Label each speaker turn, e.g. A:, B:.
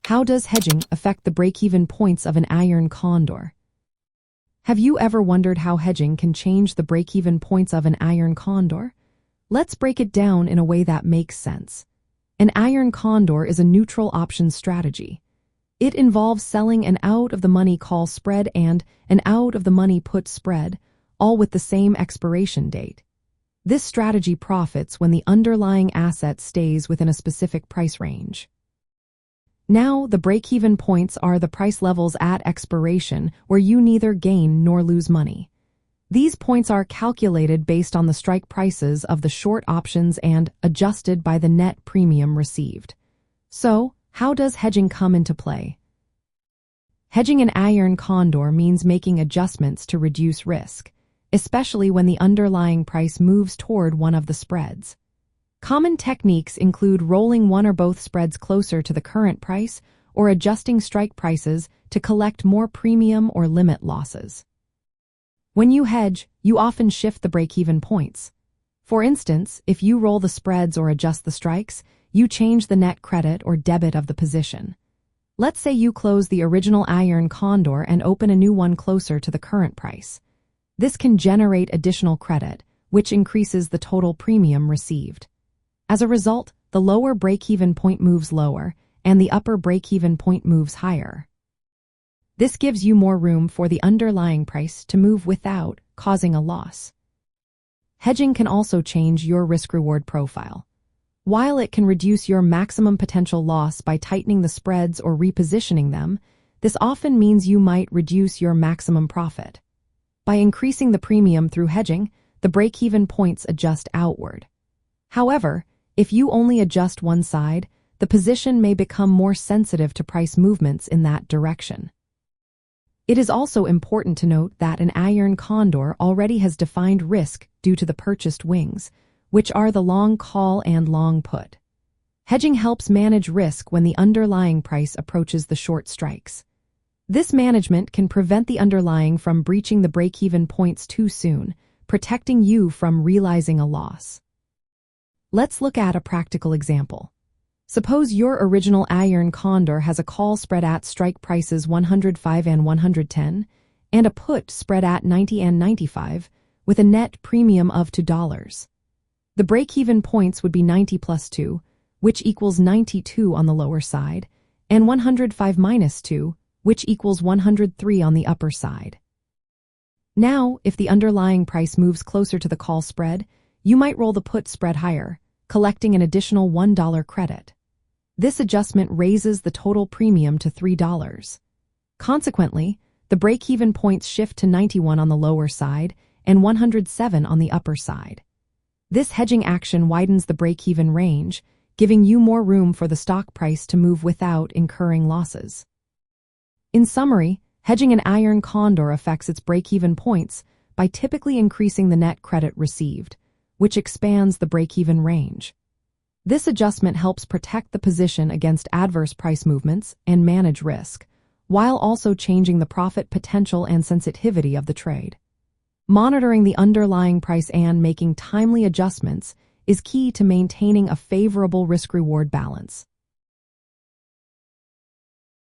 A: How does hedging affect the break-even points of an iron condor? Have you ever wondered how hedging can change the break-even points of an iron condor? Let's break it down in a way that makes sense. An iron condor is a neutral option strategy. It involves selling an out-of-the-money call spread and an out-of-the-money put spread, all with the same expiration date. This strategy profits when the underlying asset stays within a specific price range. Now, the break-even points are the price levels at expiration where you neither gain nor lose money. These points are calculated based on the strike prices of the short options and adjusted by the net premium received. So, how does hedging come into play? Hedging an iron condor means making adjustments to reduce risk, especially when the underlying price moves toward one of the spreads. Common techniques include rolling one or both spreads closer to the current price or adjusting strike prices to collect more premium or limit losses. When you hedge, you often shift the break-even points. For instance, if you roll the spreads or adjust the strikes, you change the net credit or debit of the position. Let's say you close the original iron condor and open a new one closer to the current price. This can generate additional credit, which increases the total premium received. As a result, the lower break-even point moves lower, and the upper break-even point moves higher. This gives you more room for the underlying price to move without causing a loss. Hedging can also change your risk-reward profile. While it can reduce your maximum potential loss by tightening the spreads or repositioning them, this often means you might reduce your maximum profit. By increasing the premium through hedging, the break-even points adjust outward. However, if you only adjust one side, the position may become more sensitive to price movements in that direction. It is also important to note that an iron condor already has defined risk due to the purchased wings, which are the long call and long put. Hedging helps manage risk when the underlying price approaches the short strikes. This management can prevent the underlying from breaching the break-even points too soon, protecting you from realizing a loss. Let's look at a practical example. Suppose your original iron condor has a call spread at strike prices 105 and 110, and a put spread at 90 and 95, with a net premium of $2. The break-even points would be 90 plus 2, which equals 92 on the lower side, and 105 minus 2, which equals 103 on the upper side. Now, if the underlying price moves closer to the call spread, you might roll the put spread higher, collecting an additional $1 credit. This adjustment raises the total premium to $3. Consequently, the break-even points shift to 91 on the lower side and 107 on the upper side. This hedging action widens the break-even range, giving you more room for the stock price to move without incurring losses. In summary, hedging an iron condor affects its break-even points by typically increasing the net credit received, which expands the break-even range. This adjustment helps protect the position against adverse price movements and manage risk, while also changing the profit potential and sensitivity of the trade. Monitoring the underlying price and making timely adjustments is key to maintaining a favorable risk-reward balance.